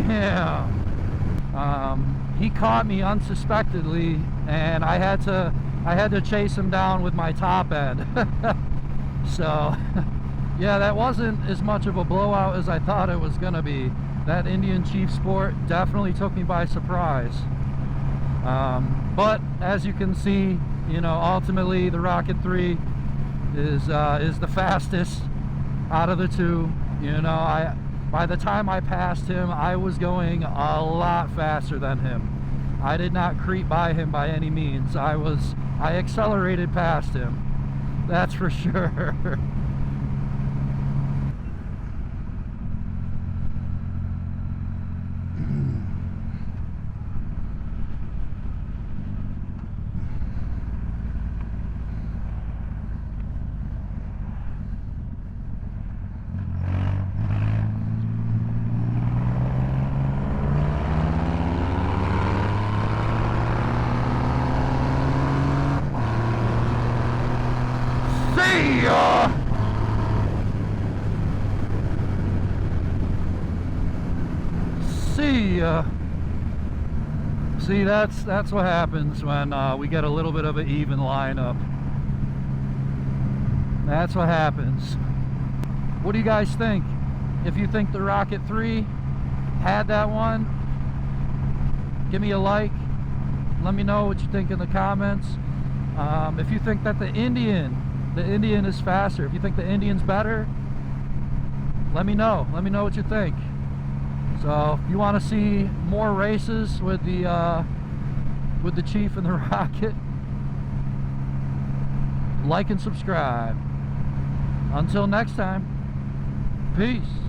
bam! He caught me unsuspectedly, and I had to chase him down with my top end. So yeah, that wasn't as much of a blowout as I thought it was gonna be. That Indian Chief Sport definitely took me by surprise. But as you can see, you know, ultimately the Rocket 3 is the fastest out of the two. You know, by the time I passed him, I was going a lot faster than him. I did not creep by him by any means. I accelerated past him. That's for sure. See ya! See ya! See, that's what happens when we get a little bit of an even lineup. That's what happens. What do you guys think? If you think the Rocket 3 had that one, give me a like. Let me know what you think in the comments. If you think that the Indian is faster, if you think the Indian's better, let me know. Let me know what you think. So if you want to see more races with the Chief and the Rocket, like and subscribe. Until next time, peace.